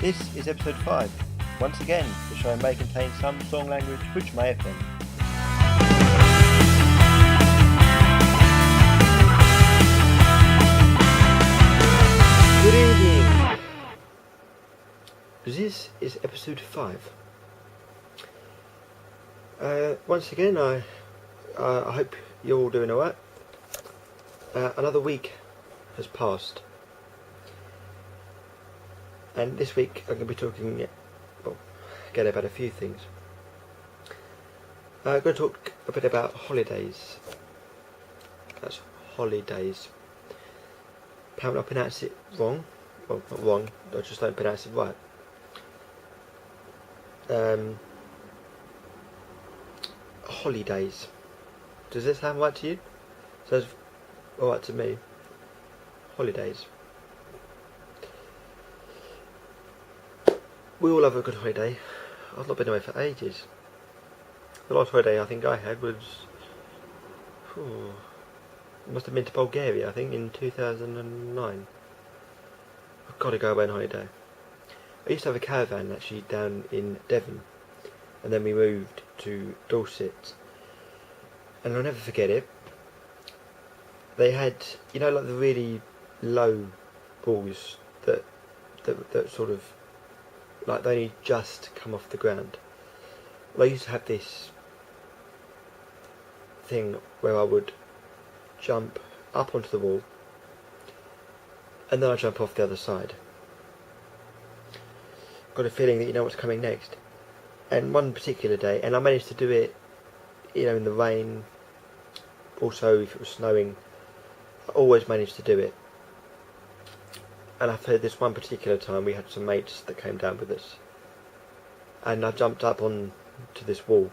This is episode 5. Once again, the show may contain some song language which may offend. Good evening. This is episode 5. Once again, I hope you're all doing alright. Another week has passed. And this week I'm going to be talking, again about a few things. I'm going to talk a bit about holidays. That's holidays. Apparently I pronounce it wrong. Well, not wrong, I just don't pronounce it right. Holidays. Does this sound right to you? Sounds alright to me. Holidays. We all have a good holiday. I've not been away for ages. The last holiday I think I had was... it must have been to Bulgaria, I think, in 2009. I've got to go away on holiday. I used to have a caravan actually down in Devon. And then we moved to Dorset. And I'll never forget it. They had, you know, like the really low walls that sort of... like they only just come off the ground. Well, I used to have this thing where I would jump up onto the wall and then I'd jump off the other side. Got a feeling that you know what's coming next. And one particular day, and I managed to do it, you know, in the rain, also if it was snowing, I always managed to do it. And after this one particular time we had some mates that came down with us and I jumped up on to this wall,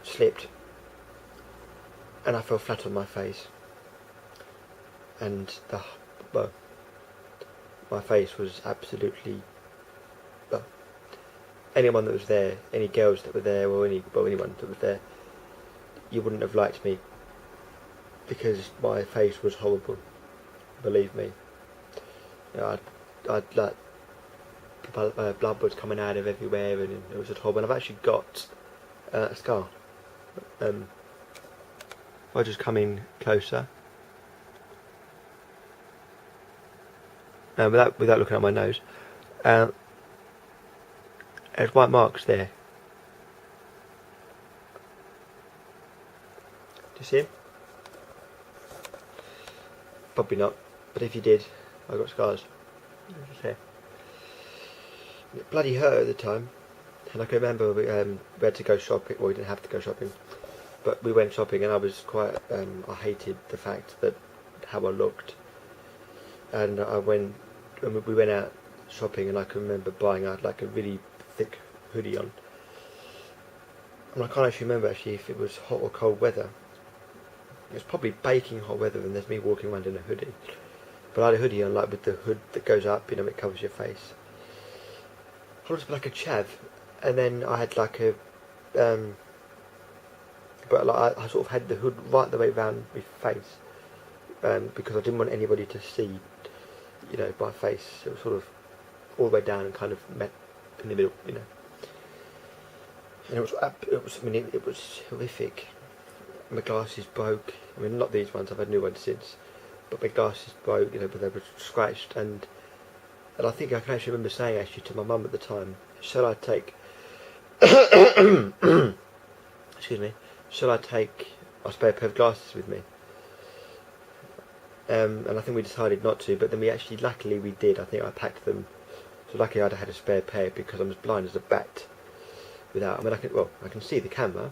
slipped and I fell flat on my face, and my face was absolutely, anyone that was there, any girls that were there or anyone that was there, you wouldn't have liked me. Because my face was horrible, believe me. You know, I'd like blood was coming out of everywhere, and it was just horrible. And I've actually got a scar. I'll just come in closer, without looking at my nose. There's white marks there. Do you see them? Probably not, but if you did, I got scars. Just here. It bloody hurt at the time, and I can remember we had to go shopping. Well, we didn't have to go shopping, but we went shopping, and I was quite. I hated the fact that how I looked, and we went out shopping, and I can remember buying out like a really thick hoodie on, and I can't actually remember if it was hot or cold weather. It was probably baking hot weather and there's me walking around in a hoodie. But I had a hoodie on, like with the hood that goes up, you know, it covers your face. I was like a chav, and then I had like a but like I sort of had the hood right the way around my face, because I didn't want anybody to see, you know, my face. It was sort of all the way down and kind of met in the middle, you know. And it was horrific. My glasses broke. I mean, not these ones, I've had new ones since, but my glasses broke, you know, but they were scratched, and I think I can actually remember saying actually to my mum at the time, shall I take excuse me, shall I take a spare pair of glasses with me? And I think we decided not to, but then luckily we did. I think I packed them, so luckily I'd had a spare pair because I'm as blind as a bat without, I mean I can see the camera,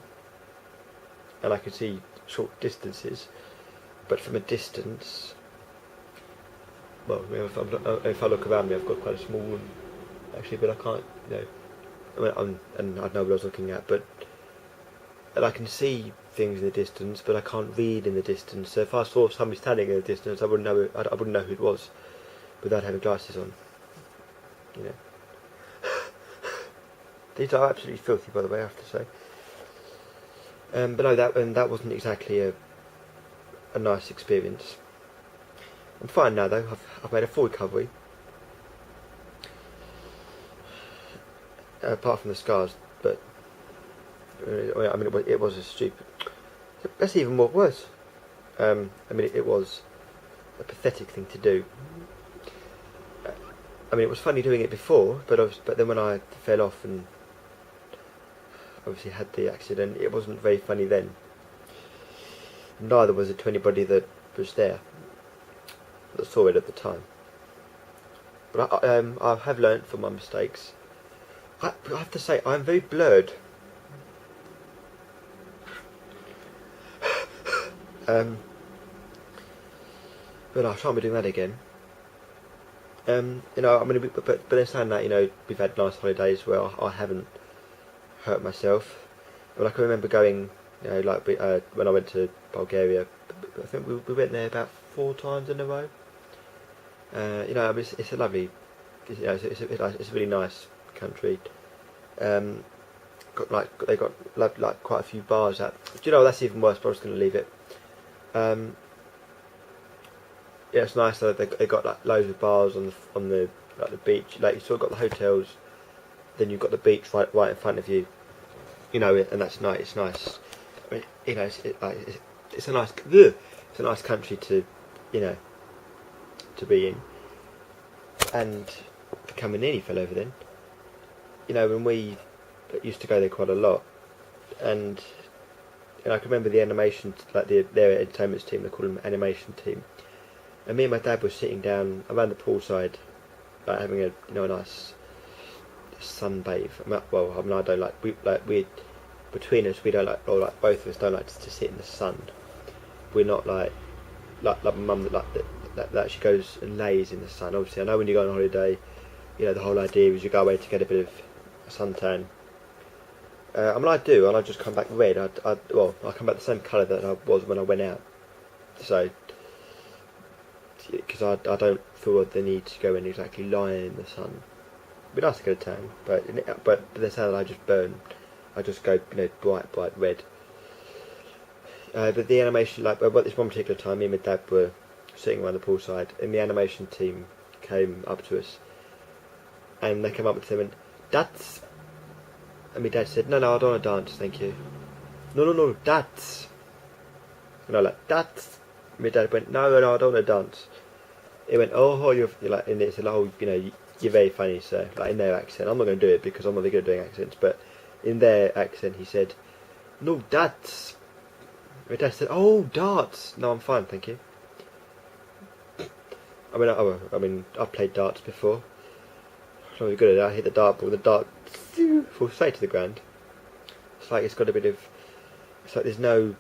and I can see short distances, but from a distance, well, if I look around me, I've got quite a small room, actually, but I can't, you know, I mean, and I know what I was looking at, and I can see things in the distance, but I can't read in the distance. So if I saw somebody standing in the distance, I wouldn't know who it was without having glasses on, you know. These are absolutely filthy, by the way, I have to say. But no, that wasn't exactly a nice experience. I'm fine now though. I've made a full recovery. Apart from the scars, but I mean it was a stupid. That's even more worse. I mean it was a pathetic thing to do. I mean it was funny doing it before, but then when I fell off and obviously had the accident, it wasn't very funny then. Neither was it to anybody that was there, that saw it at the time. But I have learnt from my mistakes. I have to say, I'm very blurred. But I shan't be doing that again. You know, I mean, but they're saying that, you know, we've had nice holidays where I haven't hurt myself. I mean, I can remember going, you know, like when I went to Bulgaria. I think we went there about 4 times in a row. You know, I mean, it's a lovely, you know, it's a really nice country. They got like quite a few bars out. Do you know, that's even worse, but I was going to leave it. Yeah, it's nice that they got like loads of bars on the like the beach. Like you still got the hotels, then you've got the beach right in front of you. You know, and that's nice. It's nice. I mean, you know, it's a nice it's a nice country to, you know, to be in. And becoming nearly fell over then. You know, when we used to go there quite a lot, and I can remember the animation, like their entertainment team, they call them animation team. And me and my dad were sitting down around the poolside, like having a a nice sunbathe. Well, I mean, I don't we between us we don't like, or like both of us don't like to sit in the sun. We're not like my mum that actually goes and lays in the sun. Obviously, I know when you go on holiday, you know the whole idea is you go away to get a bit of suntan. I mean, I do, and I just come back red. I come back the same colour that I was when I went out. So, because I don't feel the need to go and exactly lie in the sun. It'd be nice to get a tan, but they're saying that I just burn. I just go, you know, bright red. But the animation, like, about this one particular time, me and my dad were sitting around the poolside, and the animation team came up to us, and they came up to them and, "That's," and my dad said, "No, I don't want to dance, thank you." No, that's. And I was like, "That's." My dad went, no, I don't want to dance. He went, oh, you're like, and it's like, oh, you know, you're very funny, sir. Like in their accent, I'm not going to do it because I'm not very good at doing accents, but in their accent, he said, "No, darts." My dad said, "Oh, darts." No, I'm fine, thank you. I mean, I've played darts before. I'm not very good at it. I hit the dartboard, the dart falls straight to the ground. It's like it's got a bit of, it's like there's no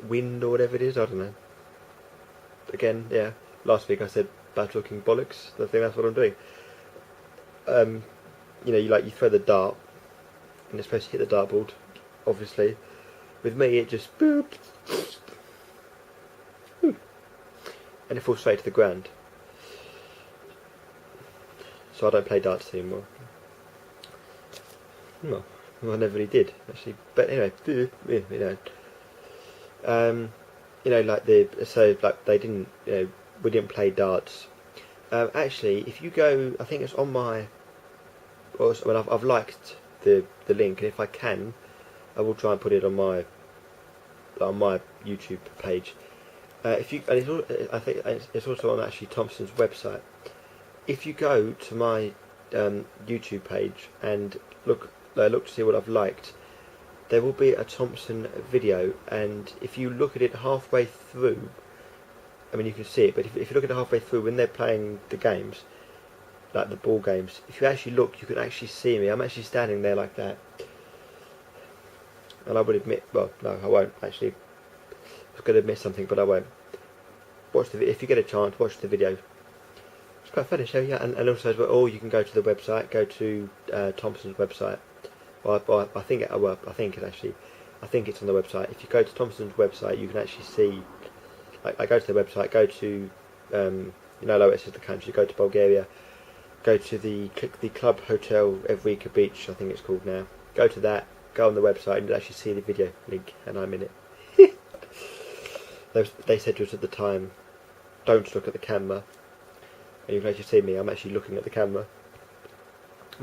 wind or whatever it is, I don't know. Again, yeah, last week I said bad talking bollocks. I think that's what I'm doing. You know, you throw the dart and it's supposed to hit the dartboard, obviously. With me it just boop, and it falls straight to the ground. So I don't play darts anymore. No, I never really did actually. But anyway, you know, like they didn't, you know, we didn't play darts. Actually, if you go, I think it's on my. Well, I mean, I've liked the link, and if I can, I will try and put it on my YouTube page. If you, and I think it's also on actually Thompson's website. If you go to my YouTube page and look to see what I've liked, there will be a Thompson video, and if you look at it halfway through, I mean you can see it, but if you look at it halfway through when they're playing the games, like the ball games, if you actually look, you can actually see me. I'm actually standing there like that, and I would admit, well, no, I won't actually. I was going to admit something, but I won't. If you get a chance, watch the video. It's quite funny, so yeah, and also as well, or you can go to the website, go to Thompson's website. Well, I think it's on the website. If you go to Thompson's website, you can actually see. Like go to the website, go to you know, like it says the country, go to Bulgaria, go to click the Club Hotel Evrika Beach, I think it's called now. Go to that, go on the website, and you'll actually see the video link, and I'm in it. They said to us at the time, don't look at the camera. And you can actually see me, I'm actually looking at the camera.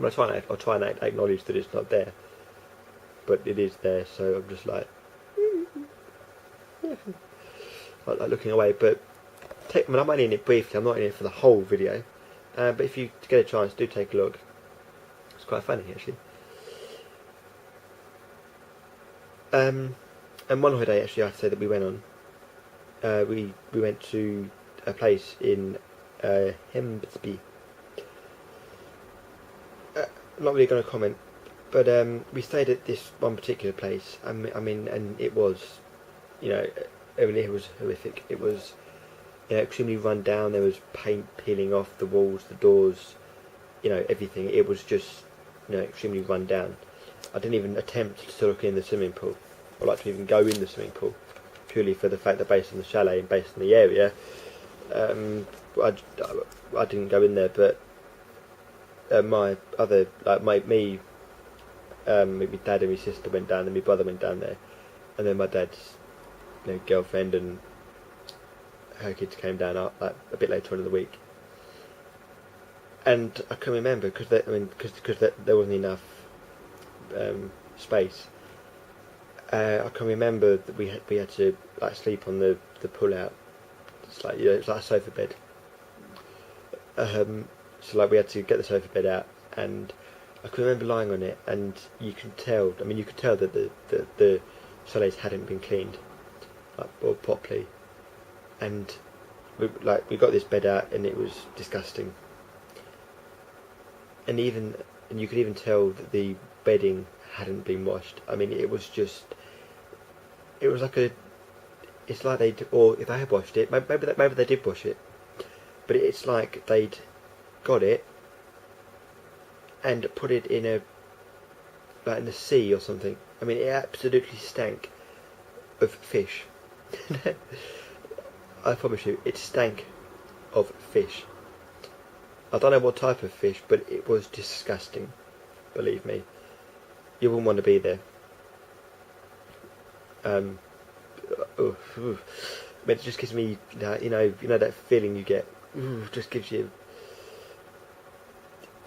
I'll try and acknowledge that it's not there. But it is there, so I'm just like looking away. But I'm only in it briefly, I'm not in it for the whole video. But if you get a chance, do take a look. It's quite funny actually. And one holiday actually I have to say that we went on. We went to a place in Hemsby. I'm not really going to comment, but we stayed at this one particular place. I mean, and it was, you know, it was horrific. It was, you know, extremely run down. There was paint peeling off the walls, the doors, you know, everything. It was just, you know, extremely run down. I didn't even attempt to look in the swimming pool, or like to even go in the swimming pool, purely for the fact that based on the chalet and based on the area, I didn't go in there. But my dad and my sister went down, and my brother went down there, and then my dad's, you know, girlfriend and her kids came down like a bit later on in the week. And I can remember because there wasn't enough space. I can remember that we had to like sleep on the pull out. It's like, you know, it's like a sofa bed. So like we had to get the sofa bed out, and I can remember lying on it, and you can tell. I mean, you could tell that the chalets hadn't been cleaned, like, or properly, and we got this bed out, and it was disgusting. And you could even tell that the bedding hadn't been washed. I mean, it was like it's like or if they had washed it, maybe they did wash it, but it's like they'd got it and put it in in the sea or something. I mean, it absolutely stank of fish. I promise you, it stank of fish. I don't know what type of fish, but it was disgusting. Believe me, you wouldn't want to be there. It just gives me, you know that feeling you get. Just gives you.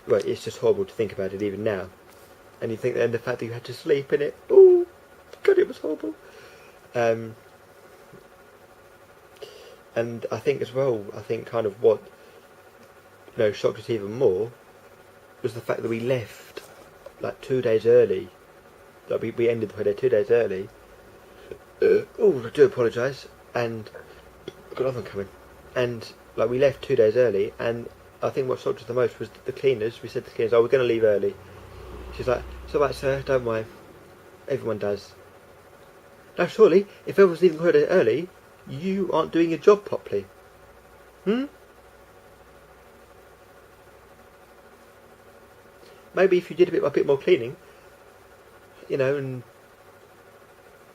Well, it's just horrible to think about it even now, and you think that, and the fact that you had to sleep in it. Oh, God, it was horrible. And I think as well, kind of what, you know, shocked us even more was the fact that we left like 2 days early. Like we ended the holiday 2 days early. Oh, I do apologise. And I've got another one coming. And like we left 2 days early, and I think what shocked us the most was the cleaners. We said to the cleaners, "Oh, we're going to leave early." She's like, "It's all right, sir. Don't worry. Everyone does." Now, surely, if everyone's leaving holiday early, you aren't doing your job properly. Maybe if you did a bit more cleaning, you know, and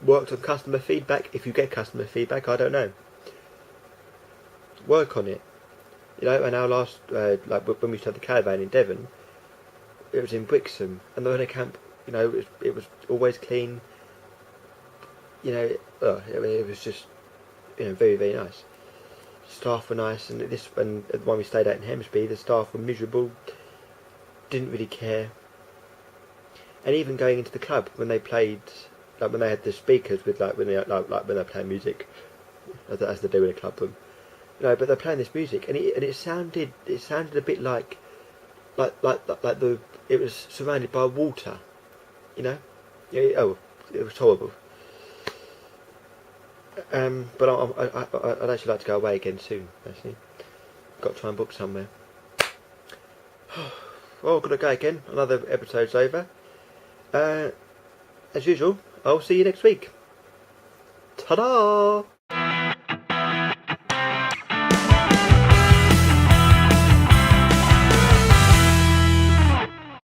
worked on customer feedback. If you get customer feedback, I don't know. Work on it. You know, and our last, like when we started the caravan in Devon, it was in Brixham, and the holiday camp, you know, it was always clean. You know, it was just, you know, very, very nice. Staff were nice, and the one we stayed at in Hemsby, the staff were miserable, didn't really care. And even going into the club when they played, like when they had the speakers with when they're playing music, as they do in a club room, you know, but they're playing this music, and it sounded a bit like it was surrounded by water, you know. Oh, it was horrible. But I'd actually like to go away again soon. Actually, got to try and book somewhere. Well, got to go again. Another episode's over. As usual, I'll see you next week. Ta-da!